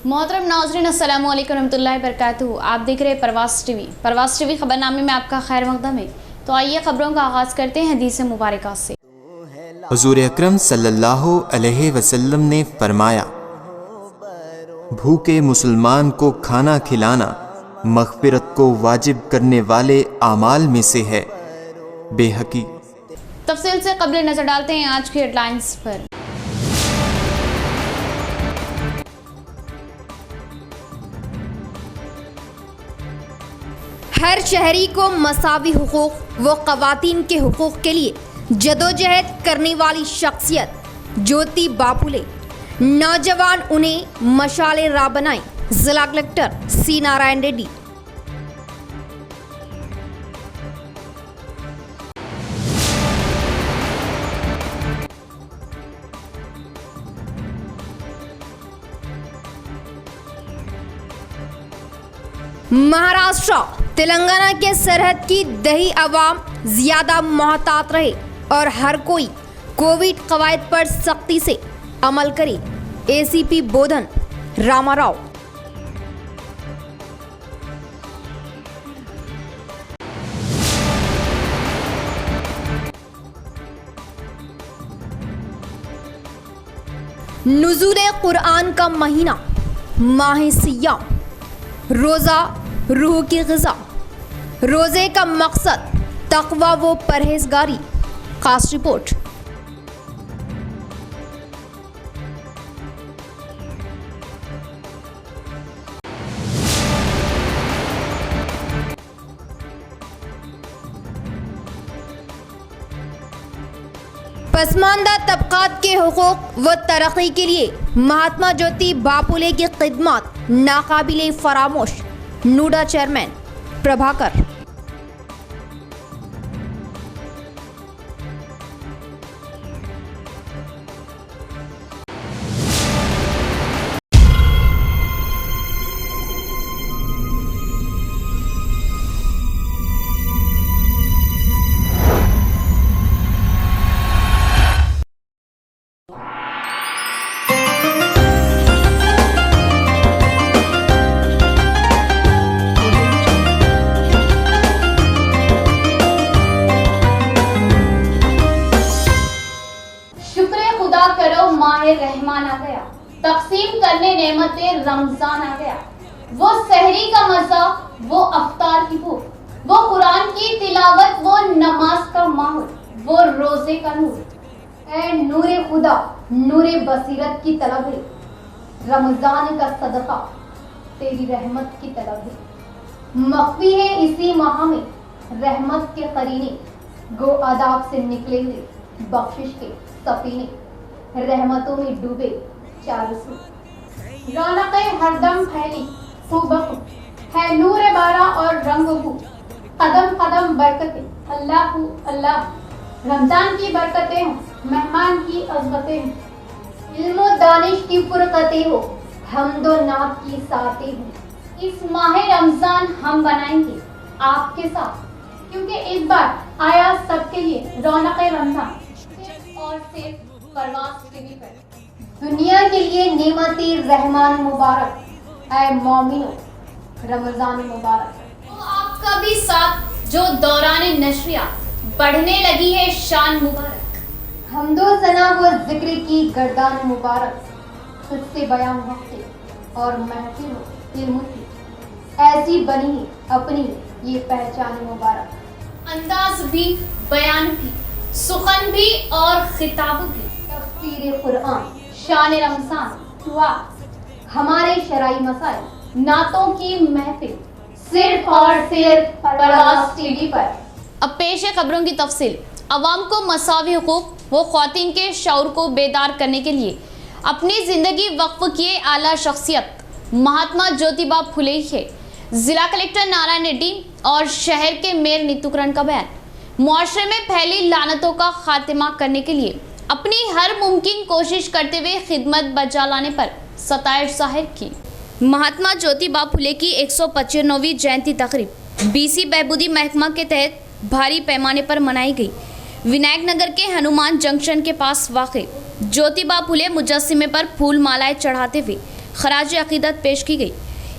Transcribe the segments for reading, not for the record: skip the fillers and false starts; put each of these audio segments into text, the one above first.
मोहतरम नाज़रीन अस्सलाम वालेकुम रहमतुल्लाहि बरकातुहू। आप देख रहे हैं परवास टीवी खबरनामे में आपका खैर मक़दम है। तो आइए खबरों का आगाज़ करते हैं हदीस मुबारका से। हुज़ूर अकरम सल्लल्लाहु अलैहि वसल्लम ने फरमाया, भूखे मुसलमान को खाना खिलाना मग़फ़िरत को वाजिब करने वाले आमाल में से है। बेहकी। तफसील से कबल नज़र डालते हैं आज की हेडलाइंस पर। हर शहरी को मसावी हुकूक व ख़वातीन के हुकूक के लिए जदोजहद करने वाली शख्सियत ज्योति बापुले। नौजवान उन्हें मशाले राह बनाएं। जिला कलेक्टर सी नारायण रेड्डी। महाराष्ट्र तेलंगाना के सरहद की दही अवाम ज्यादा मोहतात रहे और हर कोई कोविड कवायद पर सख्ती से अमल करे। एसीपी बोधन रामाराव। नुज़ूले कुरान का महीना माह सियाम, रोज़ा रूह की ग़िज़ा। रोज़े का मकसद तक़वा व परहेज़गारी। खास रिपोर्ट। पसमानदा तबक़ात के हुकूक व तरक्की के लिए महात्मा ज्योति बापुले की खिदमत नाकाबिले फरामोश। नूडा चेयरमैन प्रभाकर। रहमान आ गया, तकसीम करने नेमतें रमजान आ गया। वो सहरी का मजा, वो अफ्तार की भूख, वो कुरान की तिलावत, वो नमाज का माहौल, वो रोजे का नूर। ऐ नूरे खुदा, नूरे बसीरत की तलब है, रमजान का सदका तेरी रहमत की तलब है। मख्फी है इसी माह में रहमत के करीने, गो आदाब से निकले हुए बख्शिश के सफीने। रहमतों में डूबे चारों सू, रौनक़ें हरदम फैली खूबखू है नूर बारा और रंग हू। कदम कदम बरकतें अल्लाह अल्लाह, रमजान की बरकतें हो, मेहमान की अज़मतें हो, इल्म दानिश की फुरकतें हो, हमदो नात की सातें हो। इस माह रमजान हम बनाएंगे आपके साथ, क्योंकि इस बार आया सबके लिए रौनक़ रमजान। और सिर्फ परवास टीवी पर दुनिया के लिए नेमती रहमान मुबारक। ऐ मोमिनो रमजान मुबारक। तो आपका भी साथ जो दौरान नशरिया बढ़ने लगी है शान मुबारक। हमदो सना व जिक्र की गर्दान मुबारक, खुद बयान वक्ते और महफिल इल्म की ऐसी बनी अपनी ये पहचान मुबारक। अंदाज भी, बयान भी, सुखन भी और खिताब भी। तफसीर कुरान, शान रमजान, दुआ, हमारे शराई मसाइल, नातों की महफिल, सिर्फ और सिर्फ परवास टीवी पर। अब पेश है खबरों की तफसील। अवाम को मसावी हुकूक व ख्वातीन के शऊर को बेदार करने के लिए अपनी ज़िंदगी वक्फ किए आला शख्सियत महात्मा ज्योतिबा फुले है। जिला कलेक्टर नारायण रेड्डी और शहर के मेयर नीतूकरण का बयान। मुआशरे में फैली लानतों का खात्मा करने के लिए अपनी हर मुमकिन कोशिश करते हुए खिदमत बजा लाने पर सताइश जाहिर की। महात्मा ज्योतिबा फुले की 195वीं जयंती तकरीब बीसी बहबूदी महकमा के तहत भारी पैमाने पर मनाई गई। विनायक नगर के हनुमान जंक्शन के पास वाक़ ज्योतिबा फुले मुजस्सिमे पर फूल मालाएं चढ़ाते हुए खराज अकीदत पेश की गई।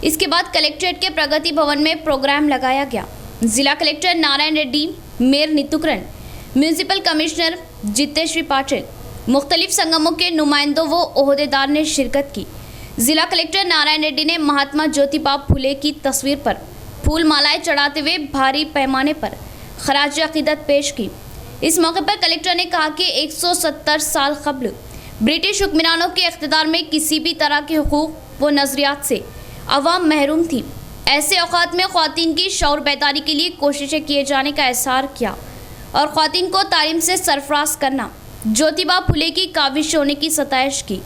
इसके बाद कलेक्ट्रेट के प्रगति भवन में प्रोग्राम लगाया गया। जिला collector Narayan Reddy, mayor Neetukaran, municipal commissioner Jiteshri Patil, मुख्तलिफ संगमों के नुमाइंदों व ओहदेदार ने शिरकत की। जिला कलेक्टर नारायण रेड्डी ने महात्मा ज्योतिबा फुले की तस्वीर पर फूल मालाएं चढ़ाते हुए भारी पैमाने पर खराज अकीदत पेश की। इस मौके पर कलेक्टर ने कहा कि 170 साल कबल ब्रिटिश हुक्मरानों के इख्तिदार में किसी भी तरह के हुकूक व नजरियात से अवाम महरूम थी। ऐसे औकात में ख्वातीन की शौर बेदारी के लिए कोशिशें किए जाने का एहसार किया और ख्वातीन को तालीम से सरफराज करना ज्योतिबा फुले की काविश होने की सताइश की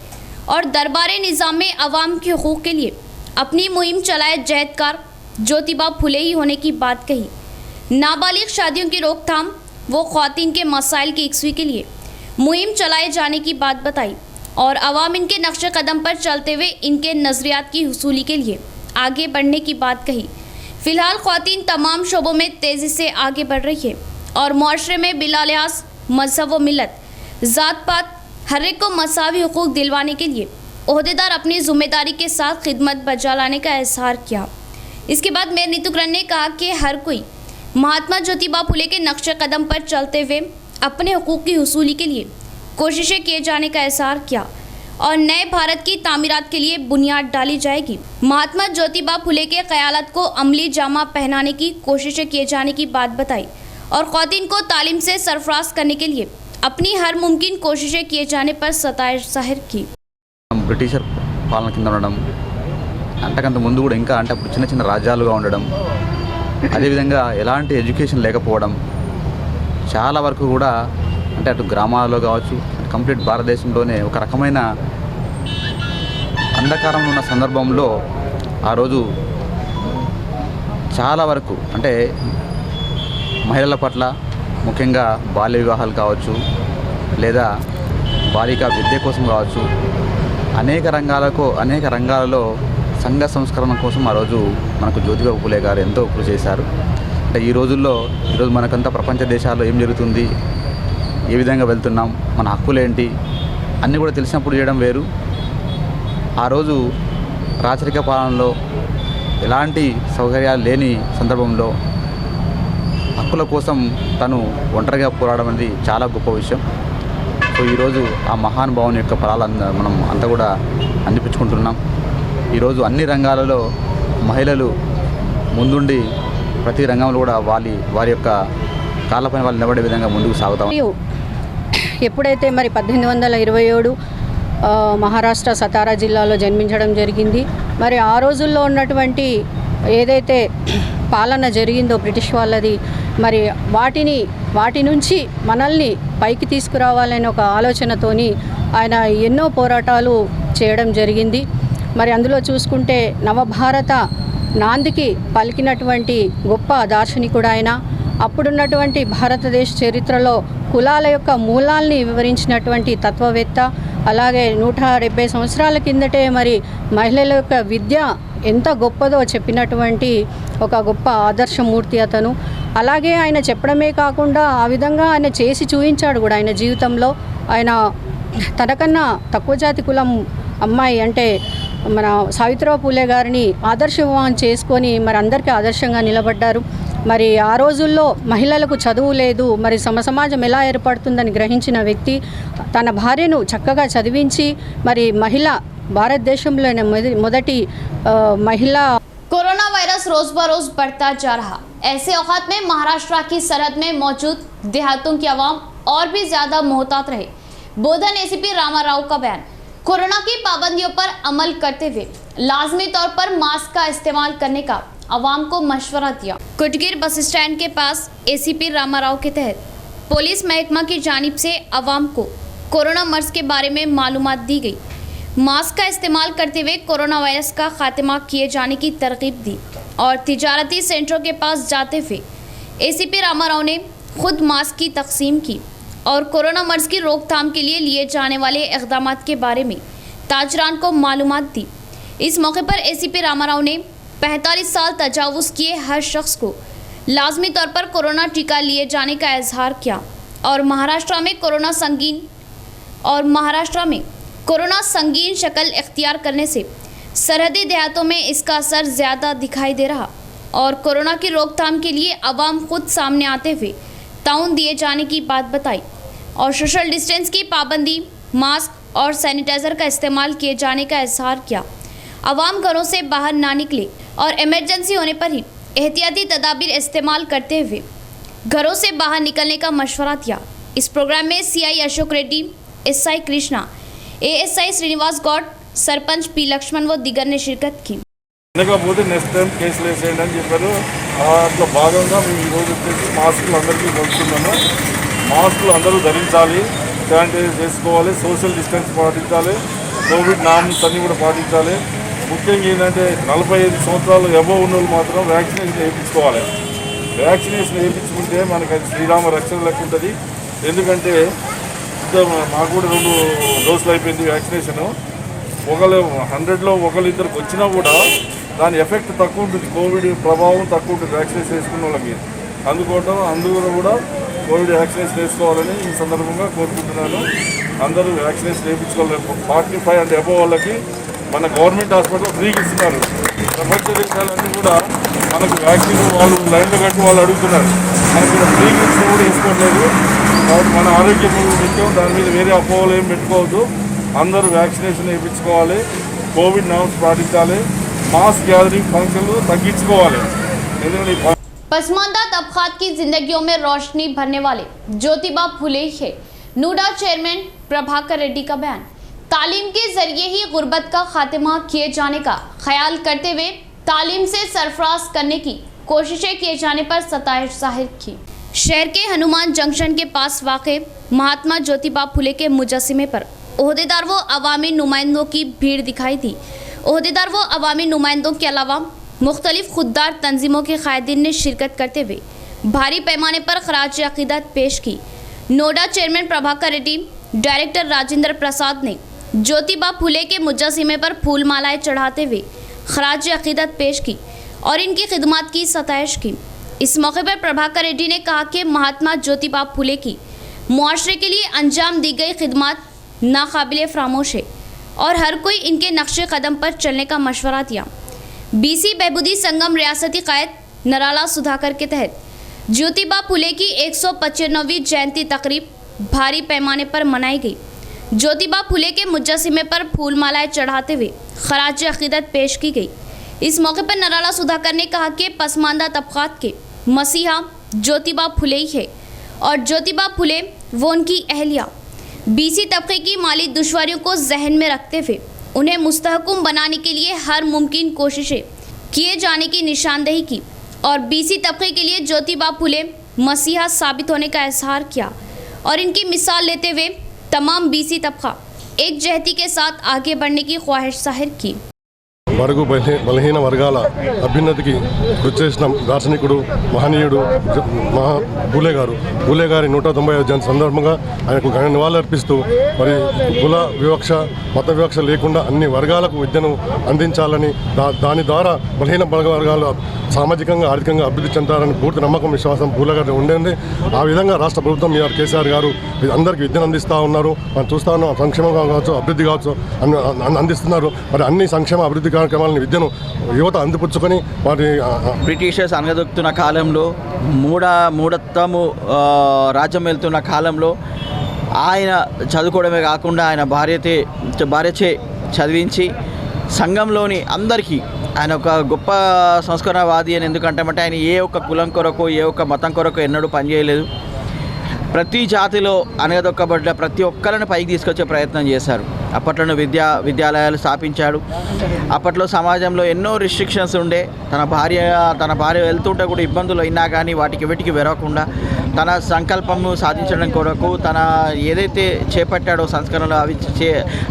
और दरबारे निज़ाम में अवाम के हुकूक के लिए अपनी मुहिम चलाए जहदकार ज्योतिबा फुले ही होने की बात कही। नाबालिग शादियों की रोकथाम व ख्वातीन के मसाइल की यकसुई के लिए मुहिम चलाए जाने की बात बताई और अवाम इनके नक्शे कदम पर चलते हुए इनके नज़रियात की हुसूली के लिए आगे बढ़ने की बात कही। फ़िलहाल ख्वातीन तमाम शोबों में तेज़ी से आगे बढ़ रही है और मुआशरे में बिला लिहाज मजहब व मिलत, ज़ात पात हर एक को मसावी हुकूक दिलवाने के लिए ओहदेदार अपनी जिम्मेदारी के साथ खिदमत बजा लाने का एहसार किया। इसके बाद मेयर नीतूकरण ने कहा कि हर कोई महात्मा ज्योतिबा फुले के नक्शे कदम पर चलते हुए अपने हुकूक की हुसूली के लिए कोशिशें किए जाने का एहसार किया और नए भारत की तामीरात के लिए बुनियाद डाली जाएगी। महात्मा ज्योतिबा फुले के ख्यालात को अमली जामा पहनाने की कोशिशें किए जाने की बात बताई और ख्वातीन को तालीम से सरफराज करने के लिए अपनी हर मुमकिन कोशिशें किए जाने पर सताइश जाहिर की। బ్రిటిషర్ పాలన కింద ఉండడం, అంతకంత ముందు కూడా ఇంకా అంటే అప్పుడు చిన్న చిన్న రాజ్యాలుగా ఉండడం, అదేవిధంగా ఎలాంటి ఎడ్యుకేషన్ లేకపోవడం, చాలా వరకు కూడా అంటే అటు గ్రామాలలో కావచ్చు కంప్లీట్ భారతదేశంలోనే ఒక రకమైన అంధకారంలో ఉన్న సందర్భంలో ఆ రోజు చాలా వరకు అంటే మహిళల పట్ల ముఖ్యంగా బాల్య వివాహాలు కావచ్చు లేదా బాలికా విద్య కోసం కావచ్చు అనేక రంగాలలో సంఘ సంస్కరణ కోసం ఆ రోజు మనకు జ్యోతిబా ఫులే గారు ఎంతో కృషి చేశారు. అంటే ఈరోజు మనకంతా ప్రపంచ దేశాల్లో ఏం జరుగుతుంది, ఏ విధంగా వెళ్తున్నాం, మన హక్కులేంటి అన్నీ కూడా తెలిసినప్పుడు చేయడం వేరు. ఆ రోజు రాచరిక పాలనలో ఎలాంటి సౌకర్యాలు లేని సందర్భంలో హక్కుల కోసం తను ఒంటరిగా పోరాడడం అనేది చాలా గొప్ప విషయం. సో ఈరోజు ఆ మహానుభావుని యొక్క ఫలాలు మనం అంతా కూడా అందిపించుకుంటున్నాం. ఈరోజు అన్ని రంగాలలో మహిళలు ముందుండి ప్రతి రంగంలో కూడా వారి యొక్క కాళ్ళపైన వాళ్ళు నిలబడే విధంగా ముందుకు సాగుతాం. ఎప్పుడైతే మరి 1827 మహారాష్ట్ర సతారా జిల్లాలో జన్మించడం జరిగింది. మరి ఆ రోజుల్లో ఉన్నటువంటి ఏదైతే పాలన జరిగిందో బ్రిటిష్ వాళ్ళది, మరి వాటి నుంచి మనల్ని పైకి తీసుకురావాలనే ఒక ఆలోచనతోని ఆయన ఎన్నో పోరాటాలు చేయడం జరిగింది. మరి అందులో చూసుకుంటే నవభారత నాందికి పలికినటువంటి గొప్ప దార్శనికుడు ఆయన. అప్పుడున్నటువంటి భారతదేశ చరిత్రలో కులాల యొక్క మూలాల్ని వివరించినటువంటి తత్వవేత్త. అలాగే 170 సంవత్సరాల కిందటే మరి మహిళల యొక్క విద్య ఎంత గొప్పదో చెప్పినటువంటి ఒక గొప్ప ఆదర్శమూర్తి అతను. అలాగే ఆయన చెప్పడమే కాకుండా ఆ విధంగా ఆయన చేసి చూపించాడు కూడా. ఆయన జీవితంలో ఆయన తనకన్నా తక్కువ జాతి కులం అమ్మాయి అంటే మన సావిత్రిబాయి పూలే గారిని ఆదర్శవాన్ చేసుకొని మరి అందరికీ ఆదర్శంగా నిలబడ్డారు. మరి ఆ రోజుల్లో మహిళలకు చదువు లేదు, మరి సమాజం ఎలా ఏర్పడుతుందని గ్రహించిన వ్యక్తి తన భార్యను చక్కగా చదివించి మరి భారతదేశంలోనే మొదటి महिला। कोरोना वायरस रोज बरोज बढ़ता जा रहा। ऐसे औकात में महाराष्ट्र की सरहद में मौजूद देहातों की आवाम और भी ज्यादा मोहतात रहे। बोधन एसीपी रामाराव का बयान। कोरोना की पाबंदियों पर अमल करते हुए लाजमी तौर पर मास्क का इस्तेमाल करने का आवाम को मशवरा दिया। कुटगिर बस स्टैंड के पास एसीपी रामाराव के तहत पुलिस महकमा की जानिब से आवाम को कोरोना मर्ज के बारे में मालूमात दी गई। मास्क का इस्तेमाल करते हुए कोरोना वायरस का खात्मा किए जाने की तरकीब दी और तिजारती सेंटरों के पास जाते हुए एसीपी रामाराव ने खुद मास्क की तकसीम की और कोरोना मर्ज की रोकथाम के लिए जाने वाले इक़दामात के बारे में ताजरान को मालूमात दी। इस मौके पर एसीपी रामाराव ने 45 साल तजावुज़ किए हर शख्स को लाजमी तौर पर कोरोना टीका लिए जाने का इजहार किया और महाराष्ट्र में कोरोना संगीन शक्ल इख्तियार करने से सरहदी देहातों में इसका असर ज़्यादा दिखाई दे रहा और कोरोना की रोकथाम के लिए अवाम खुद सामने आते हुए ताउन दिए जाने की बात बताई और सोशल डिस्टेंस की पाबंदी, मास्क और सैनिटाइज़र का इस्तेमाल किए जाने का इजहार किया। अवाम घरों से बाहर ना निकले और इमरजेंसी होने पर ही एहतियाती तदाबीर इस्तेमाल करते हुए घरों से बाहर निकलने का मशवरा दिया। इस प्रोग्राम में CI Ashok Reddy, SI Krishna, ASI Srinivas Gaur, sarpanch P Lakshman व दिगर ने शिरकत की। లేకపోతే నెక్స్ట్ టైం కేసులు వేసేయండి అని చెప్పారు. అట్లా భాగంగా మేము ఈరోజు వచ్చేసి మాస్కులు అందరికీ పంచుతున్నాము. మాస్కులు అందరూ ధరించాలి, శానిటైజ్ చేసుకోవాలి, సోషల్ డిస్టెన్స్ పాటించాలి, కోవిడ్ నామ్స్ అన్నీ కూడా పాటించాలి. ముఖ్యంగా ఏంటంటే 45 సంవత్సరాలు అబోవ్ ఉన్న వాళ్ళు మాత్రం వ్యాక్సినేషన్ వేయించుకోవాలి. వ్యాక్సినేషన్ వేయించుకుంటే మనకి అది శ్రీరామ రక్షణ లెక్క ఉంటుంది. ఎందుకంటే మాకు కూడా 2 డోసులు అయిపోయింది వ్యాక్సినేషను. ఒకళ్ళు 100లో ఒకళ్ళిద్దరికి వచ్చినా కూడా దాని ఎఫెక్ట్ తక్కువ ఉంటుంది, కోవిడ్ ప్రభావం తక్కువ ఉంటుంది వ్యాక్సినేషన్ వేసుకున్న వాళ్ళకి. అందులో కూడా కోవిడ్ వ్యాక్సినేషన్ వేసుకోవాలని ఈ సందర్భంగా కోరుకుంటున్నాను. అందరూ వ్యాక్సినేషన్ వేయించుకోవాలి. 45 అంటే అబోవ్ వాళ్ళకి మన గవర్నమెంట్ హాస్పిటల్ ఫ్రీగా ఇస్తున్నారు. ప్రపంచ దేశాలన్నీ కూడా మనకు వ్యాక్సిన్ వాళ్ళు లైన్లో కట్టి వాళ్ళు అడుగుతున్నారు. మనకి ఇక్కడ ఫ్రీగా ఇచ్చిన కూడా వేసుకోవట్లేదు. కాబట్టి మన ఆరోగ్యం ముఖ్యం, దాని మీద వేరే అపోహలు ఏం పెట్టుకోవద్దు. అందరూ వ్యాక్సినేషన్ వేయించుకోవాలి, కోవిడ్ నామ్స్ పాటించాలి, మాస్ గ్యాదరింగ్ ఫంక్షన్లు తగ్గించుకోవాలి. ఎందుకంటే पसमानदा तबकात की जिंदगियों में रोशनी भरने वाले ज्योतिबा फुले है नूडा चेयरमैन प्रभाकर रेड्डी का बयान। तालीम के जरिए ही गुर्बत का खात्मा किए जाने का ख्याल करते हुए तालीम से सरफराज करने की कोशिशें किए जाने पर सताइश जाहिर की। शहर के हनुमान जंक्शन के पास वाक़े महात्मा ज्योतिबा फुले के मुजस्सिमे पर ओहदेदार व अवामी नुमाइंदों की भीड़ दिखाई दी। ओहदेदार व अवामी नुमाइंदों के अलावा मुख्तलिफ खुददार तंजीमों के कायदीन ने शिरकत करते हुए भारी पैमाने पर खराज अकीदत पेश की। नोडा चेयरमैन प्रभाकर रेड्डी, डायरेक्टर राजेंद्र प्रसाद ने ज्योतिबा फुले के मुजस्सिमे पर फूल मालाएं चढ़ाते हुए खराज अकीदत पेश की और इनकी खिदमत की सताइश की। इस मौके पर प्रभाकर रेड्डी ने कहा कि महात्मा ज्योतिबा फुले की मुआशरे के लिए अंजाम दी गई खिदमत नाकाबिले फरामोश है और हर कोई इनके नक्शे कदम पर चलने का मशवरा दिया। BC बहबूदी संगम रियासती कायद नराला सुधाकर के तहत ज्योतिबा फुले की 195वीं जयंती तकरीब भारी पैमाने पर मनाई गई। ज्योतिबा फुले के मुजस्सिमे पर फूल मालाएं चढ़ाते हुए खराज अकीदत पेश की गई। इस मौके पर नराला सुधाकर ने कहा कि पसमानदा तबकात के मसीहा ज्योतिबा फुले ही है और ज्योतिबा फुले वो उनकी अहलिया BC तबके की माली दुश्वारियों को जहन में रखते हुए उन्हें मुस्तहकम बनाने के लिए हर मुमकिन कोशिशें किए जाने की निशानदेही की और BC तबके के लिए ज्योतिबा फुले मसीहा साबित होने का इजहार किया और इनकी मिसाल लेते हुए तमाम BC तबका एक जहती के साथ आगे बढ़ने की ख्वाहिश जाहिर की। బడుగు బలహీన వర్గాల అభ్యున్నతికి కృషి చేసిన దార్శనికుడు మహనీయుడు పూలే గారి 195వ జయంతి సందర్భంగా ఆయనకు ఘన నివాళులర్పిస్తూ మరి కుల వివక్ష మత వివక్ష లేకుండా అన్ని వర్గాలకు విద్యను అందించాలని దాని ద్వారా బలహీన వర్గాలు సామాజికంగా ఆర్థికంగా అభివృద్ధి చెందాలని పూర్తి నమ్మకం విశ్వాసం పూలే గారు ఉండేది. ఆ విధంగా రాష్ట్ర ప్రభుత్వం కేసీఆర్ గారు అందరికీ విద్యను అందిస్తూ ఉన్నారు. మనం చూస్తూ ఉన్నాం, సంక్షేమం కావచ్చు అభివృద్ధి కావచ్చు అందిస్తున్నారు. మరి అన్ని సంక్షేమ అభివృద్ధి కార్యక్రమాలను విద్యను యువత అందిపుచ్చుకొని వారి బ్రిటిషర్స్ అనగదొక్కుతున్న కాలంలో మూఢత్వము రాజ్యం వెళ్తున్న కాలంలో ఆయన చదువుకోవడమే కాకుండా ఆయన భార్యచే చదివించి సంఘంలోని అందరికీ ఆయన ఒక గొప్ప సంస్కరణవాది అని ఎందుకంటామంటే ఆయన ఏ ఒక్క కులం కొరకు ఏ ఒక్క మతం కొరకు ఎన్నడూ పనిచేయలేదు. ప్రతి జాతిలో అనగదొక్కబడ్డ ప్రతి ఒక్కరిని పైకి తీసుకొచ్చే ప్రయత్నం చేశారు. అప్పట్లోనే విద్యాలయాలు స్థాపించాడు. అప్పట్లో సమాజంలో ఎన్నో రిస్ట్రిక్షన్స్ ఉండే. తన భార్య వెళ్తుంటే కూడా ఇబ్బందులు అయినా కానీ వీటికి వెరవకుండా తన సంకల్పము సాధించడం కొరకు తన ఏదైతే చేపట్టాడో సంస్కరణలు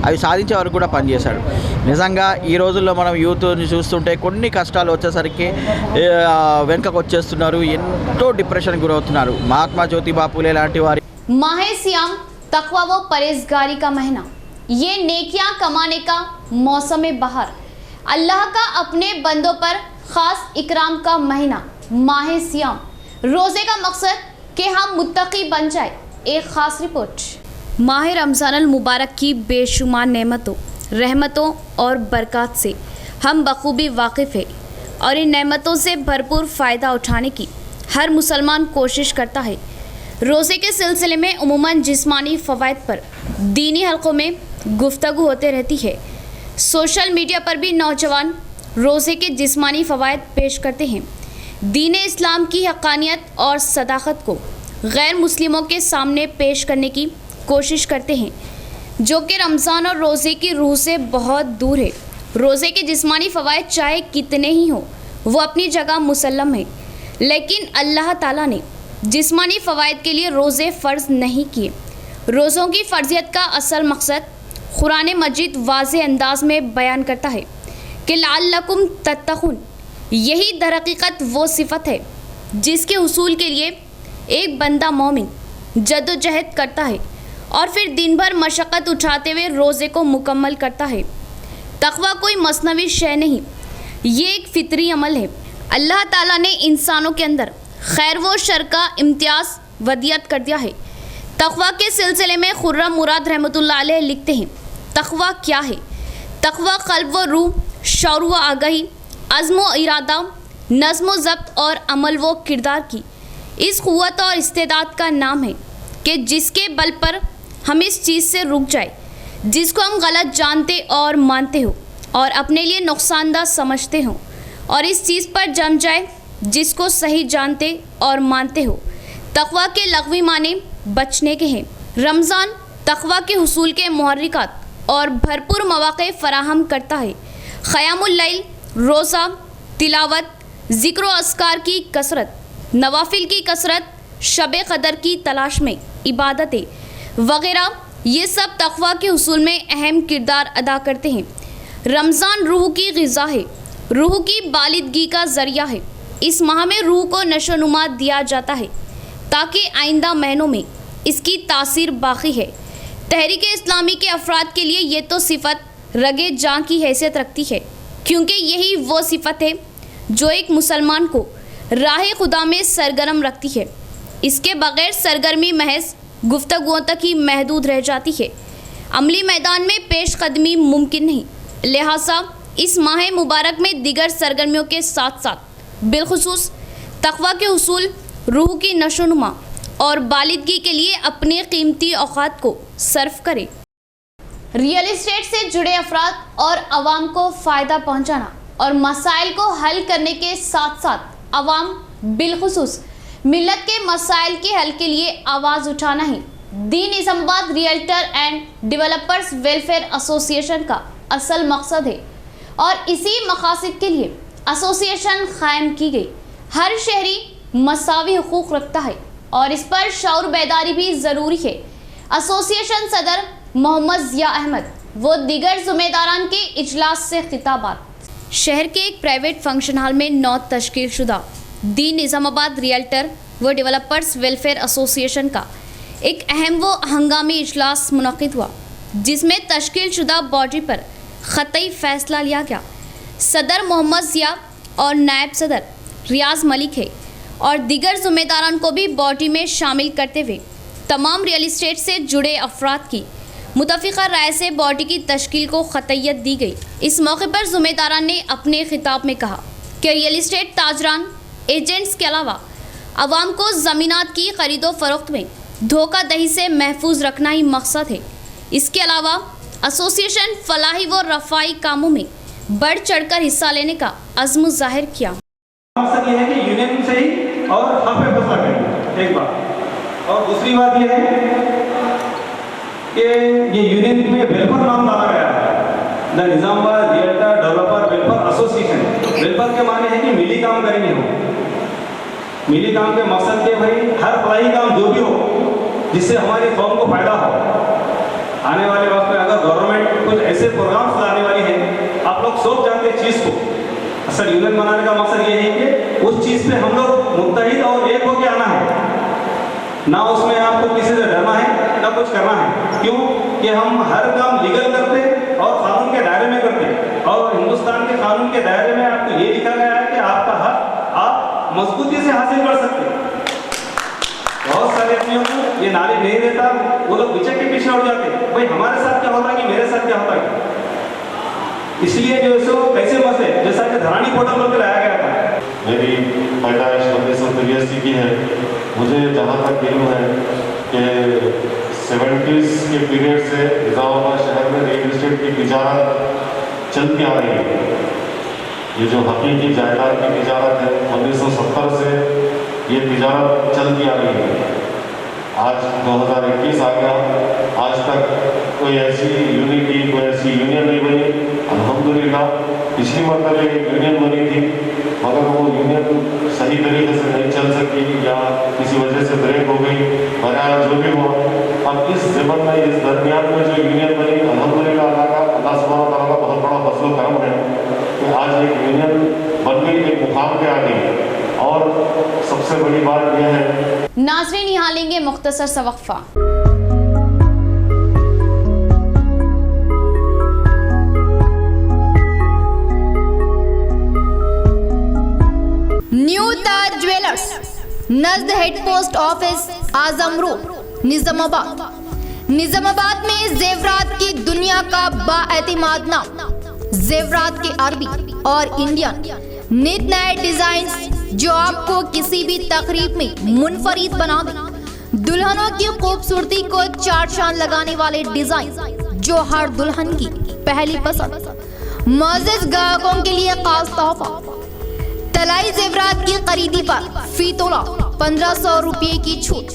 అవి సాధించే వరకు కూడా పనిచేశాడు. నిజంగా ఈ రోజుల్లో మనం యూత్ని చూస్తుంటే కొన్ని కష్టాలు వచ్చేసరికి వెనుకకు వచ్చేస్తున్నారు, ఎంతో డిప్రెషన్కి గురవుతున్నారు. మహాత్మా జ్యోతిబా ఫులే లాంటి వారి माहे सियाम तकवा व परहेजगारी का महीना, ये नेकियां कमाने का मौसम बहार, अल्लाह का अपने बंदों पर खास इकराम का महीना माहे सियाम। रोज़े का मकसद कि हम मुत्तकी बन जाए। एक ख़ास रिपोर्ट। माह रमज़ान अल मुबारक की बेशुमार नेमतों, रहमतों और बरक़ात से हम बखूबी वाकिफ़ है और इन नेमतों से भरपूर फ़ायदा उठाने की हर मुसलमान कोशिश करता है। रोज़े के सिलसिले में उमूमन जिस्मानी फ़वाइद पर दीनी हलक़ों में गुफ्तगू होते रहती है। सोशल मीडिया पर भी नौजवान रोज़े के जिस्मानी फ़वाइद पेश करते हैं। दीन इस्लाम की हक़ानियत और सदाक़त को गैर मुस्लिमों के सामने पेश करने की कोशिश करते हैं, जो कि रमज़ान और रोज़े की रूह से बहुत दूर है। रोज़े के जिस्मानी फ़वाइद चाहे कितने ही हों, वो अपनी जगह मुसल्लम है, लेकिन अल्लाह ताला ने जिस्मानी फ़वाइद के लिए रोज़े फ़र्ज़ नहीं किए। रोज़ों की फ़र्ज़ियत का असल मकसद कुरान मजीद वाज़े अंदाज में बयान करता है कि लअल्लकुम तत्तक़ून। यही दरहक़ीक़त वो सिफ़त है जिसके हुसूल के लिए एक बंदा मोमिन जद्दोजहद करता है और फिर दिन भर मशक्क़त उठाते हुए रोज़े को मुकम्मल करता है। तक़वा कोई मसनवी शय नहीं, ये एक फ़ितरी अमल है। अल्लाह ताला ने इंसानों के अंदर खैर व शर का इम्तियाज़ वदियत कर दिया है। तक़वा के सिलसिले में खुर्रम मुराद रहमतुल्लाह अलैह लिखते हैं, तक़वा क्या है? तक़वा क़ल्ब व रूह, शऊर व आगाही, अज़्म व इरादा, नज़्म व ज़ब्त और अमल व किरदार की इस क़ुव्वत और इस्तेदाद का नाम है कि जिसके बल पर हम इस चीज़ से रुक जाए जिसको हम गलत जानते और मानते हो और अपने लिए नुकसानदा समझते हो, और इस चीज़ पर जम जाए जिसको सही जानते और मानते हो। तक़वा के लग़वी माने बचने के हैं। रमज़ान तक़वा के हुसूल के मुहर्रिकात और भरपूर मौक़े फ़राहम करता है। क़यामुल लैल, रोज़ा, तिलावत, ज़िक्र व अस्कार की कसरत, नवाफिल की कसरत, शब क़दर की तलाश में इबादतें वग़ैरह, ये सब तक़वा के हुसूल में अहम किरदार अदा करते हैं। रमज़ान रूह की ग़िज़ा है, रूह की बालिदगी का ज़रिया है। इस माह में रूह को नशोनुमा दिया जाता है ताकि आइंदा महीनों में इसकी तासीर बाक़ी है। तहरीक इस्लामी के अफराद के लिए ये तो सिफ़त रगे जाँ की हैसियत रखती है, क्योंकि यही वो सिफ़त है जो एक मुसलमान को राह खुदा में सरगर्म रखती है। इसके बग़ैर सरगर्मी महज गुफ्तगुओं तक ही महदूद रह जाती है। अमली मैदान में पेश कदमी मुमकिन नहीं। लिहाजा इस माह मुबारक में दिगर सरगर्मियों के साथ साथ बिलखुसूस तक़वा के हुसूल, रूह की नशोनुमा और बालिदगी के लिए अपने कीमती औक़ात को सर्फ करें। रियल इस्टेट से जुड़े अफराद और आवाम को फ़ायदा पहुंचाना और मसाइल को हल करने के साथ साथ आवाम बिलखुसूस मिल्लत के मसाइल के हल के लिए आवाज़ उठाना ही दीन Islamabad realtor and developers welfare association का असल मकसद है और इसी मकासद के लिए एसोसिएशन कायम की गई। हर शहरी मसावी हुकूक रखता है और इस पर शऊर बेदारी भी ज़रूरी है। एसोसिएशन सदर मोहम्मद ज़िया अहमद व दीगर ज़िम्मेदारान के इजलास से खिताबात। शहर के एक प्राइवेट फंक्शन हॉल में 9 तश्कीलशुदा दीन इस्लामाबाद रियल्टर व डेवलपर्स वेलफेयर एसोसिएशन का एक अहम व हंगामी इजलास मुनक़िद हुआ, जिसमें तश्कीलशुदा बॉडी पर ख़तई फ़ैसला लिया गया। सदर मोहम्मद ज़िया और नायब सदर रियाज़ मलिक है और दीगर ज़िम्मेदारान को भी बॉडी में शामिल करते हुए तमाम रियल इस्टेट से जुड़े अफराद की मुतफ़िक़ा राय से बॉडी की तश्कील को ख़तय्यत दी गई। इस मौके पर ज़िम्मेदारान ने अपने खिताब में कहा कि रियल इस्टेट ताजरान, एजेंट्स के अलावा आवाम को ज़मीनात की ख़रीदो फ़रोख्त में धोखाधड़ी से महफूज रखना ही मकसद है। इसके अलावा एसोसिएशन फलाही व रफ़ाई कामों में बढ़ चढ़कर हिस्सा लेने का अज़्म ज़ाहिर किया। मकसद ये है कि यूनियन से ही और हम पे फैसला करें, एक बात। और दूसरी बात ये है कि ये यूनियन में वेलफेयर नाम डाला गया है, the Nizamabad realtor developer welfare association. Welfare के माने है कि मिली काम करेंगे हम। मिली काम के मकसद के भाई हर फलाही काम जो भी हो जिससे हमारी कौम को फायदा हो। आने वाले वक्त में अगर गवर्नमेंट कुछ ऐसे प्रोग्राम्स लाने वाली है, आप लोग सब जानते हैं चीज़ को। असल यूनियन बनाने का मकसद ये है कि उस चीज़ पे हम लोग मुत्तहिद और एक होकर आना है, ना उसमें आपको किसी से डरना है ना कुछ करना है। क्यों कि हम हर काम लीगल करते हैं और कानून के दायरे में करते हैं, और हिंदुस्तान के कानून के दायरे में आपको ये लिखा गया है कि आपका हक आप मजबूती से हासिल कर सकते हैं। बहुत सारे आदमियों को ये नॉलेज नहीं रहता, वो लोग पीछे के पीछे उड़ जाते हैं, भाई हमारे साथ क्या होता है कि मेरे साथ क्या होता है। इसलिए जो है सो कैसे बसे, जैसा कि धरानी पोर्टल पर लाया गया था। मेरी पैदाइश 1983 की है। मुझे जहाँ तक इल्म है कि 70s के पीरियड से निज़ामाबाद शहर में रियल एस्टेट की तिजारत चलती आ रही है। ये जो हकीकी जायदाद की तिजारत है 1970 से ये तिजारत चलती आ रही है। आज 2021 आ गया, आज तक कोई ऐसी यूनिटी, कोई ऐसी यूनियन नहीं बनी। अल्हम्दुलिल्लाह पिछली मरतबे एक यूनियन बनी थी, मगर वो यूनियन सही तरीके से नहीं चल सकी या किसी वजह से ब्रेक हो गई। बहरहाल जो भी हुआ, अब इस ज़मन में, इस दरमियान में जो यूनियन बनी, अल्हम्दुलिल्लाह अल्लाह सुब्हानहू व तआला का बहुत बड़ा फज़ल करम है कि आज एक यूनियन बन गई, एक मुकाम पे आ गई। और सबसे बड़ी बात यह है, नाज़रीन यहाँ लेंगे मुख्तसर सा वक्फा। न्यू ताज ज्वेलर्स, नज़द हेड पोस्ट ऑफिस, आजम रोड, निजामाबाद। निजामाबाद में जेवरात की दुनिया का बाएतिमाद नाम, जेवरात के अरबी और इंडियन नित नए डिजाइन जो आपको किसी भी तकरीब में मुनफरिद बना दे। दुल्हनों की खूबसूरती को चार चांद लगाने वाले डिजाइन जो हर दुल्हन की पहली पसंद। मुअज़्ज़ज़ ग्राहकों के लिए खास तोहफा, तलाई जेवरात की खरीदी पर फी तोला 1500 रुपये की छूट।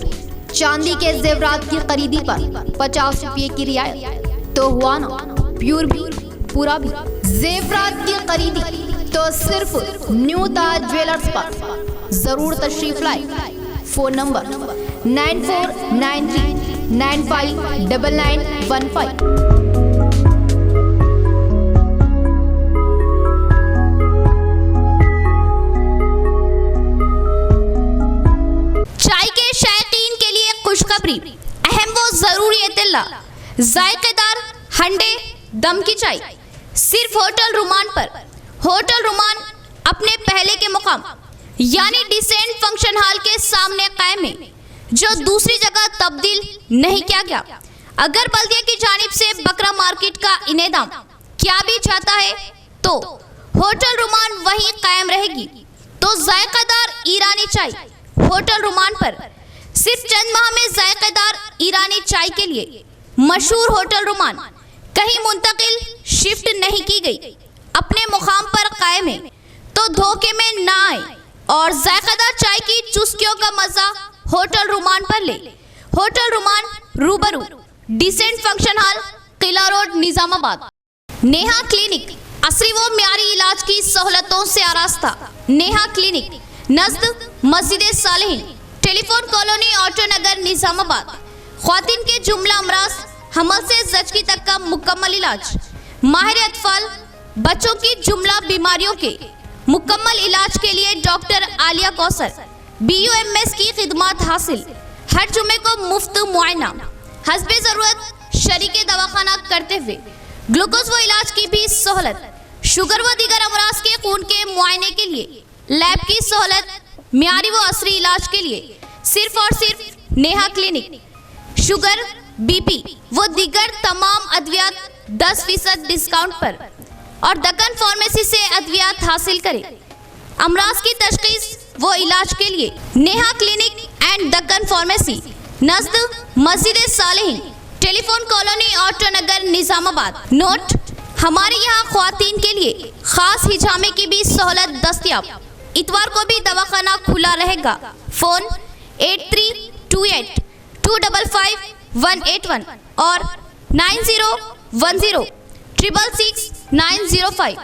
चांदी के जेवरात की खरीदी पर 50 रुपये की रियायत। तो हुआ ना प्योर भी पूरा भी। जेवरात की खरीदी तो सिर्फ न्यू ताज ज्वेलर्स पर। जरूर तशरीफ लाए। Phone number 9493959915। चाय के शौकीन के लिए खुशखबरी, अहम व जरूरी इत्तला, जायकेदार हंडे दम की चाय सिर्फ होटल रुमान पर। होटल रुमान अपने पहले के मुकाम यानी डिसेंट फंक्शन हॉल के सामने कायम है, जो दूसरी जगह तब्दील नहीं किया गया। अगर बल्दिया की जानिब से बकरा मार्केट का इनेदाम क्या भी चाहता है तो होटल रुमान वहीं कायम रहेगी। तो जायकादार ईरानी चाय होटल रुमान पर। सिर्फ चंद माह में जायकेदार ईरानी चाय के लिए मशहूर होटल रुमान कहीं मुंतकिल शिफ्ट नहीं की गई, अपने मुकाम पर कायम है। तो धोखे में ना आए और जायकेदार चाय की चुस्कियों का मजा होटल रुमान पर ले। होटल रुमान रूबरू डिसेंट फंक्शन हॉल, किला रोड, निजामाबाद। नेहा क्लिनिक असली व म्यारी इलाज की सहूलतों से आरास्ता। नेहा क्लिनिक नज़द मस्जिद Saleheen, telephone colony, auto Nagar, Nizamabad. ख्वातीन के जुमला अमराज, हमल से जचकी तक का मुकम्मल इलाज। माहिर अतफाल, बच्चों की जुमला बीमारियों के मुकम्मल इलाज के लिए डॉक्टर आलिया कौसर BUMS की खिदमत हासिल। हर जुमे को मुफ्त मुआयना, हस्बे ज़रूरत शरीके दवाखाना करते हुए ग्लूकोज व इलाज की भी सहूलत। शुगर व दीगर अमराज के खून के मुआयने के लिए लैब की सहूलत। म्यारी व असरी इलाज के लिए सिर्फ और सिर्फ नेहा क्लिनिक। शुगर, BP व दीगर तमाम अद्वियात 10% डिस्काउंट पर और दक्कन फार्मेसी से अद्वियात हासिल करें। अमराज की तशखीस व इलाज के लिए Neha clinic and Deccan pharmacy, नज़द मस्जिद Saleheen, telephone colony, auto Nagar, Nizamabad. Note, हमारे यहाँ ख्वातीन के लिए खास हिजामे की भी सहूलत दस्तयाब। इतवार को भी दवाखाना खुला रहेगा। फोन 8328 255 181 और 9010 666 905।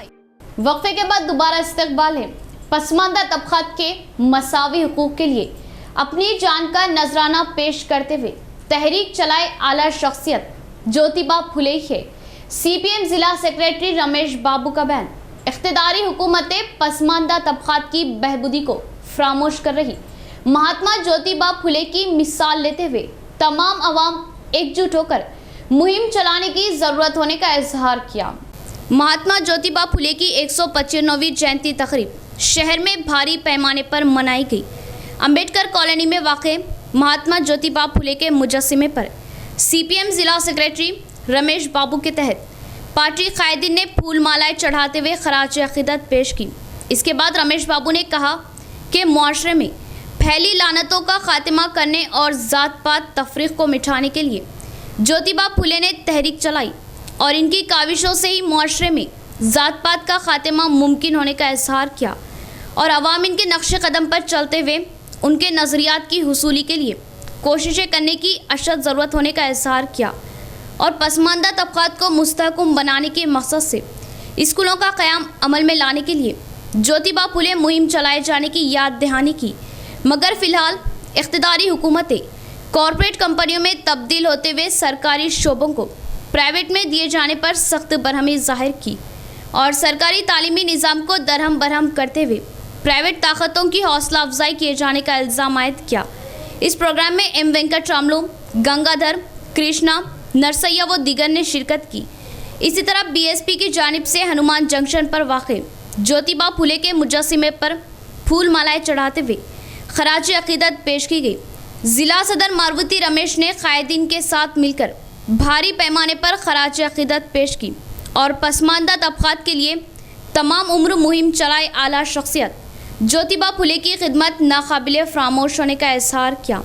वक्फे के बाद दोबारा इस्तकबाल है। पसमानदा तबकात के मसावी हुकूक के लिए अपनी जान का नजराना पेश करते हुए तहरीक चलाए आला शख्सियत ज्योतिबा फुले है। CPM जिला सेक्रेटरी रमेश बाबू का बयान। इख्तिदारी हुकूमतें पसमानदा तबकात की बहबूदी को फरामोश कर रही। महात्मा ज्योतिबा फुले की मिसाल लेते हुए तमाम अवाम एकजुट होकर मुहिम चलाने की ज़रूरत होने का इजहार किया। महात्मा ज्योतिबा फुले की 195वीं जयंती तकरीब शहर में भारी पैमाने पर मनाई गई। अंबेडकर कॉलोनी में वाक़े महात्मा ज्योतिबा फुले के मुजस्सिमे पर CPM ज़िला सेक्रेटरी रमेश बाबू के तहत पार्टी कायदीन ने फूल मालाएं चढ़ाते हुए खराज अकीदत पेश की। इसके बाद रमेश बाबू ने कहा कि मुआशरे में फैली लानतों का खात्मा करने और ज़ात पात तफरीक को मिटाने के लिए ज्योतिबा फुले ने तहरीक चलाई और इनकी काविशों से ही मुआशरे में ज़ात पात का खात्मा मुमकिन होने का इजहार किया और अवाम इनके नक्शे कदम पर चलते हुए उनके नज़रियात की हुसूली के लिए कोशिशें करने की अशद ज़रूरत होने का इजहार किया और पसमानदा तबक़ात को मुस्तहकम बनाने के मकसद से स्कूलों का क़याम अमल में लाने के लिए ज्योतिबा फुले मुहिम चलाए जाने की याद दहानी की। मगर फ़िलहाल इख्तिदारी हुकूमतें कॉरपोरेट कंपनियों में तब्दील होते हुए सरकारी शोबों को प्राइवेट में दिए जाने पर सख्त बरहमी जाहिर की और सरकारी तालीमी निज़ाम को दरहम बरहम करते हुए प्राइवेट ताकतों की हौसला अफजाई किए जाने का इल्ज़ाम आयद किया। इस प्रोग्राम में एम वेंकटरामलू, गंगाधर, कृष्णा, नरसैया व दीगर ने शिरकत की। इसी तरह बीएसपी की जानिब से हनुमान जंक्शन पर वाक़े ज्योतिबा फुले के मुजस्सिमे पर फूल मालाएं चढ़ाते हुए खराज अकीदत पेश की गई। ज़िला सदर मारवती रमेश ने कायदीन के साथ मिलकर भारी पैमाने पर खराज अकीदत पेश की और पसमानदा तबक़ात के लिए तमाम उम्र मुहिम चलाए आला शख्सियत ज्योतिबा फुले की खिदमत नाकाबिले फरामोश होने का इजहार किया।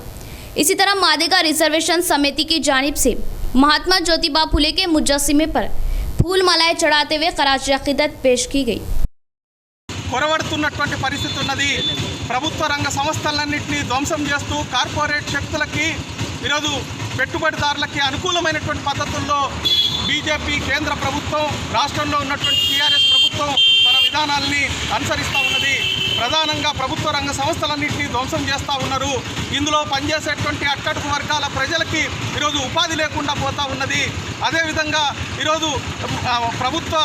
इसी तरह मादेगा रिजर्वेशन समिति की जानिब से महात्मा ज्योतिबा फुले के मुजस्सिमे पर फूल मालाएं चढ़ाते हुए खराज अकीदत पेश की गई। కొరవడుతున్నటువంటి పరిస్థితి ఉన్నది। ప్రభుత్వ రంగ సంస్థలన్నింటినీ ధ్వంసం చేస్తూ కార్పొరేట్ శక్తులకి ఈరోజు పెట్టుబడిదారులకి అనుకూలమైనటువంటి పద్ధతుల్లో బీజేపీ కేంద్ర ప్రభుత్వం, రాష్ట్రంలో ఉన్నటువంటి టీఆర్ఎస్ ప్రభుత్వం తన విధానాలని అనుసరిస్తూ ఉన్నది। ప్రధానంగా ప్రభుత్వ రంగ సంస్థలన్నింటినీ ధ్వంసం చేస్తూ ఉన్నారు। ఇందులో పనిచేసేటువంటి అట్టడుగు వర్గాల ప్రజలకి ఈరోజు ఉపాధి లేకుండా పోతూ ఉన్నది। అదేవిధంగా ఈరోజు ప్రభుత్వ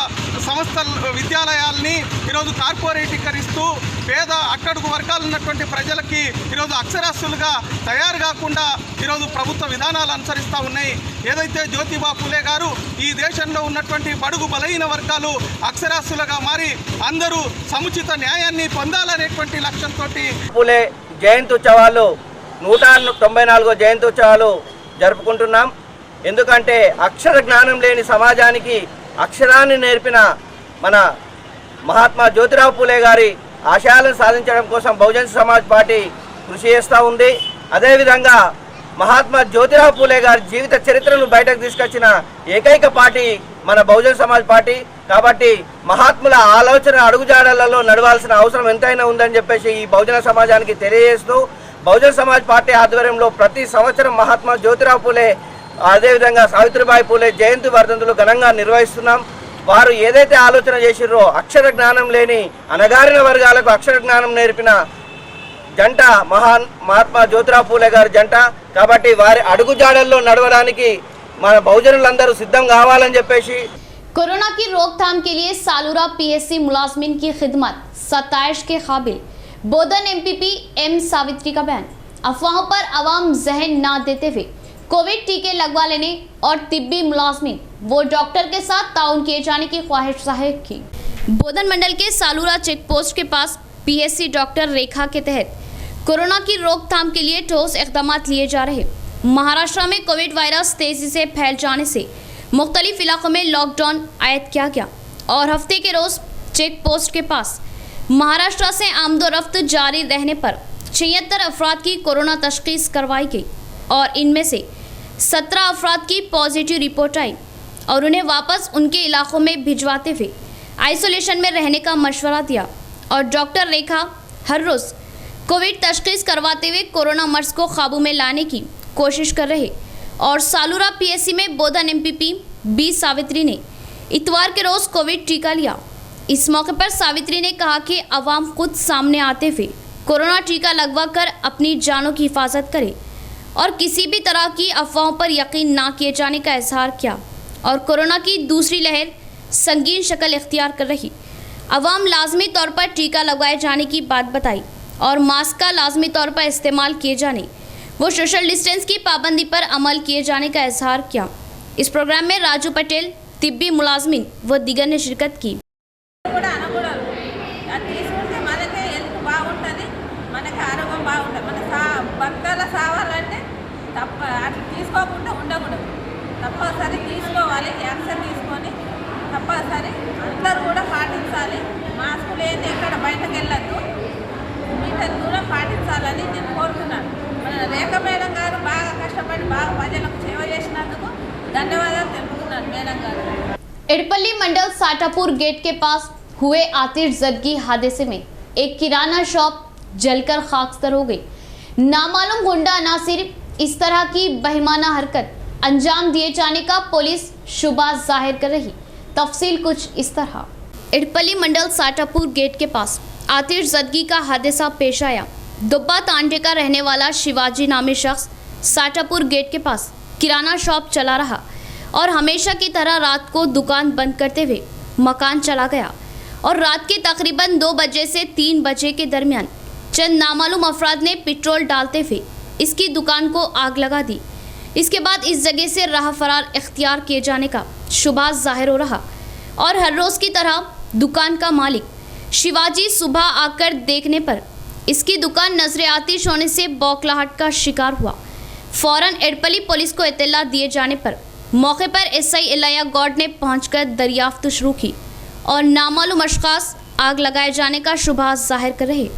సంస్థల విద్యాలయాల్ని ఈరోజు కార్పొరేటీకరిస్తూ పేద అట్టడుగు వర్గాలు ఉన్నటువంటి ప్రజలకి ఈరోజు అక్షరాస్యులుగా తయారు కాకుండా ఈరోజు ప్రభుత్వ విధానాలు అనుసరిస్తూ ఉన్నాయి। ఏదైతే జ్యోతిబా ఫులే గారు ఈ దేశంలో ఉన్నటువంటి బడుగు బలహీన వర్గాలు అక్షరాస్యులుగా మారి అందరూ సముచిత న్యాయాన్ని పొందాలనేటువంటి లక్ష్యంతో ఫులే జయంతి ఉత్సవాలు 194వ జయంతి ఉత్సవాలు జరుపుకుంటున్నాం। ఎందుకంటే అక్షర జ్ఞానం లేని సమాజానికి అక్షరాన్ని నేర్పిన మన మహాత్మా జ్యోతిరావు ఫులే గారి ఆశయాలను సాధించడం కోసం బహుజన్ సమాజ్ పార్టీ కృషి చేస్తూ ఉంది। అదేవిధంగా మహాత్మా జ్యోతిరావు ఫులే గారి జీవిత చరిత్రను బయటకు తీసుకొచ్చిన ఏకైక పార్టీ మన బహుజన్ సమాజ్ పార్టీ। కాబట్టి మహాత్ముల ఆలోచన అడుగుజాడలలో నడవాల్సిన అవసరం ఎంతైనా ఉందని చెప్పేసి ఈ బహుజన సమాజానికి తెలియజేస్తూ బహుజన్ సమాజ్ పార్టీ ఆధ్వర్యంలో ప్రతి సంవత్సరం మహాత్మా జ్యోతిరావు ఫులే అదేవిధంగా సావిత్రిబాయి ఫులే జయంతి వర్ధంతులు ఘనంగా నిర్వహిస్తున్నాం। వారు ఏదైతే ఆలోచన చేసిర్రో అక్షర జ్ఞానం లేని అనగారిన వర్గాలకు అక్షర జ్ఞానం నేర్పిన జంట మహాత్మా జ్యోతిరావు ఫులే గారి జంట। కాబట్టి వారి అడుగుజాడల్లో నడవడానికి మన బహుజనులందరూ సిద్ధం కావాలని చెప్పేసి कोरोना की रोकथाम के लिए सालूरा पीएससी मुलाजमिन की खिदमत 27 के काबिल। बोधन एमपीपी एम सावित्री का बयान। अफवाहों पर आवाम जहन ना देते हुए कोविड टीके लगवा लेने और तिब्बी मुलाजमिन वो डॉक्टर के साथ ताउन किए जाने की ख्वाहिश जाहिर की। बोधन मंडल के सालूरा चेक पोस्ट के पास पीएससी डॉक्टर रेखा के तहत कोरोना की रोकथाम के लिए ठोस इकदाम लिए जा रहे। महाराष्ट्र में कोविड वायरस तेजी से फैल जाने से मुख्तलिफ इलाकों में लॉकडाउन आयद किया गया और हफ्ते के रोज़ चेक पोस्ट के पास महाराष्ट्र से आमदोरफ्त जारी रहने पर 76 अफराद की कोरोना तशखीस करवाई गई और इनमें से 17 अफराद की पॉजिटिव रिपोर्ट आई और उन्हें वापस उनके इलाकों में भिजवाते हुए आइसोलेशन में रहने का मशवरा दिया। और डॉक्टर रेखा हर रोज़ कोविड तशखीस करवाते हुए कोरोना मर्ज को काबू में लाने की कोशिश कर रहे। और सालूरा पीएससी में बोधन एमपीपी बी सावित्री ने इतवार के रोज़ कोविड टीका लिया। इस मौके पर सावित्री ने कहा कि अवाम खुद सामने आते हुए कोरोना टीका लगवा कर अपनी जानों की हिफाजत करे और किसी भी तरह की अफवाहों पर यकीन ना किए जाने का इजहार किया। और कोरोना की दूसरी लहर संगीन शक्ल इख्तियार कर रही। अवाम लाजमी तौर पर टीका लगवाए जाने की बात बताई और मास्क का लाजमी तौर पर इस्तेमाल किए जाने वो सोशल डिस्टेंस की पाबंदी पर अमल किए जाने का इजहार किया। इस प्रोग्राम में राजू पटेल, तिब्बी मुलाजमिन व दीगर ने शिरकत की। इडपल्ली मंडल साटापुर गेट के पास हुए आतिशज़दगी हादसे में एक किराना शॉप जलकर खाकसतर हो गई। नामालूम गुंडा अनासिर इस तरह की बेईमाना हरकत अंजाम दिए जाने का पुलिस शुबा जाहिर कर रही। तफसील कुछ इस तरह। इडपल्ली मंडल साटापुर गेट के पास आतिशज़दगी का हादसा पेश आया। दुब्बा तांडे का रहने वाला शिवाजी नामी शख्स साटापुर गेट के पास किराना शॉप चला रहा और हमेशा की तरह रात को दुकान बंद करते हुए मकान चला गया और रात के तकरीबन 2 बजे से 3 बजे के दरमियान चंद नामालूम अफराद ने पेट्रोल डालते हुए इसकी दुकान को आग लगा दी। इसके बाद इस जगह से राह फरार इख्तियार किए जाने का शुबा जाहिर हो रहा और हर रोज़ की तरह दुकान का मालिक शिवाजी सुबह आकर देखने पर इसकी दुकान नजरे आतिश होने से बौखलाहट का शिकार हुआ। फौरन इडपल्ली पुलिस को इत्तला दिए जाने पर मौके पर एसआई इलाया गौड ने पहुंचकर दरियाफ्त शुरू की और नामालूम अशखास आग लगाए जाने का शुबा जाहिर कर रहे।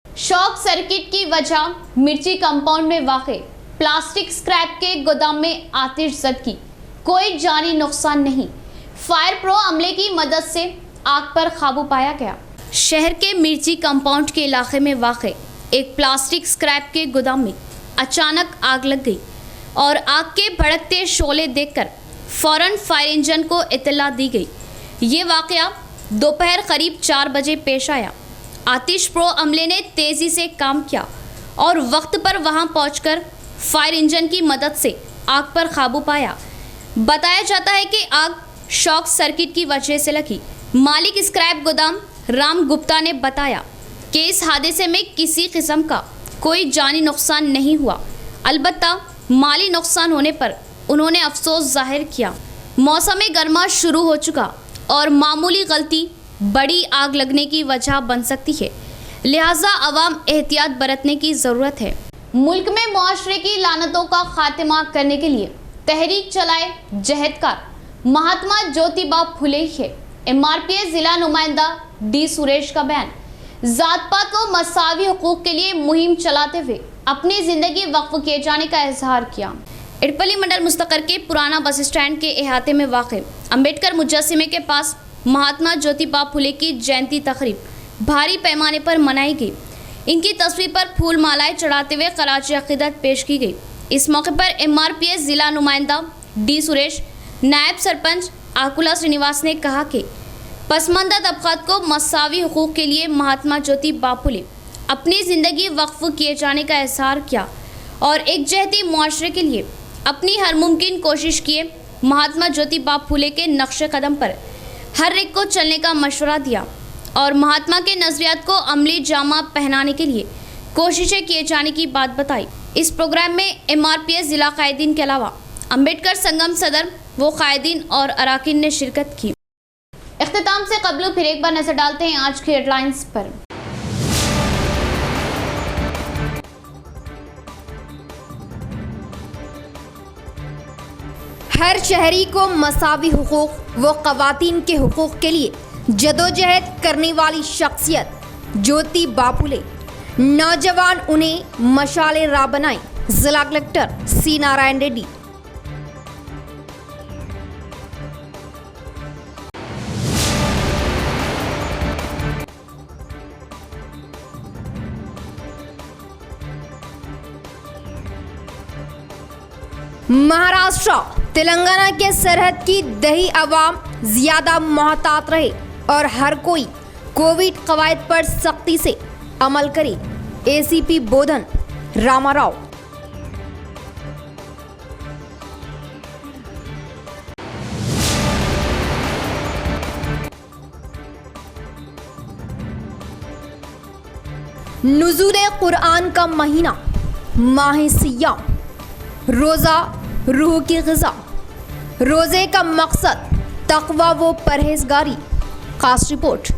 शॉर्ट सर्किट की वजह मिर्ची कंपाउंड में वाक़े प्लास्टिक स्क्रैप के गोदाम में आतिशज़दगी, कोई जानी नुकसान नहीं। फायर प्रो अमले की मदद से आग पर काबू पाया गया। शहर के मिर्ची कंपाउंड के इलाके में वाक़े एक प्लास्टिक स्क्रैप के गोदाम में अचानक आग लग गई और आग के भड़कते शोले देखकर फौरन फायर इंजन को इत्तला दी गई। ये वाक़या दोपहर करीब 4 बजे पेश आया। आतिश प्रो अमले ने तेज़ी से काम किया और वक्त पर वहां पहुंचकर फायर इंजन की मदद से आग पर काबू पाया। बताया जाता है कि आग शॉर्ट सर्किट की वजह से लगी। मालिक स्क्रैप गोदाम राम गुप्ता ने बताया कि इस हादसे में किसी किस्म का कोई जानी नुकसान नहीं हुआ, अलबत्ता माली नुकसान होने पर उन्होंने अफसोस जाहिर किया। मौसम गर्मा शुरू हो चुका और मामूली गलती बड़ी आग लगने की वजह बन सकती है, लिहाजा अवाम एहतियात बरतने की ज़रूरत है। मुल्क में मुआशरे की लानतों का खात्मा करने के लिए तहरीक चलाए जहदकार महात्मा ज्योतिबा फुले है। MRPS जिला नुमाइंदा डी सुरेश का बयान। जात पात व मसावी हुकूक के लिए मुहिम चलाते हुए अपनी ज़िंदगी वक्फ किए जाने का इजहार किया। इडपल्ली मंडल मुस्तकर के पुराना बस स्टैंड के अहाते में वाक़ अम्बेडकर मुजस्सिमे के पास महात्मा ज्योतिबा फुले की जयंती तकरीब भारी पैमाने पर मनाई गई। इनकी तस्वीर पर फूल मालाएं चढ़ाते हुए खराज अक़ीदत पेश की गई। इस मौके पर MRPS जिला नुमाइंदा डी सुरेश, नायब सरपंच आकुला श्रीनिवास ने कहा कि पसमानदा तबक़ात को मसावी हुकूक के लिए महात्मा ज्योतिबा फुले अपनी ज़िंदगी वक्फ किए जाने का इजहार किया और एक जहती मुआशरे के लिए अपनी हर मुमकिन कोशिश किए। महात्मा ज्योतिबा फुले के नक्श कदम पर हर एक को चलने का मशवरा दिया और महात्मा के नज़रियात को अमली जामा पहनाने के लिए कोशिशें किए जाने की बात बताई। इस प्रोग्राम में MRPS ज़िला कायदीन के अलावा अम्बेडकर संगम सदर वो कायदीन और अराकीन ने शिरकत की। इख्तिताम से कबल फिर एक बार नजर डालते हैं आज की हेडलाइंस पर। हर शहरी को मसावी हुकूक व ख़वातीन के हुकूक के लिए जदोजहद करने वाली शख्सियत ज्योतिबा फुले, नौजवान उन्हें मशाले राह बनाए। जिला कलेक्टर C नारायण रेड्डी। महाराष्ट्र तेलंगाना के सरहद की दही अवाम ज्यादा मोहतात रहे और हर कोई कोविड कवायद पर सख्ती से अमल करे। ACP बोधन रामाराव। नुज़ूले कुरान का महीना माह सियाम, रोज़ा रूह की ग़िज़ा। रोज़े का मकसद तक़वा व परहेज़गारी। खास रिपोर्ट।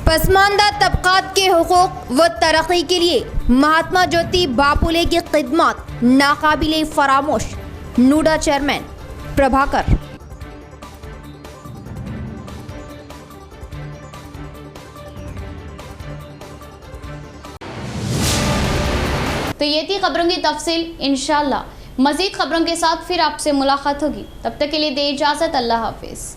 पसमानदा तबक़ात के हुकूक व तरक्की के लिए महात्मा ज्योतिबा फुले की खिदमत नाकाबिले फरामोश। नूडा चेयरमैन प्रभाकर। तो ये थी खबरों की तफसील। इंशाल्लाह मज़ीद खबरों के साथ फिर आपसे मुलाकात होगी। तब तक के लिए दे इजाज़त। अल्लाह हाफिज़।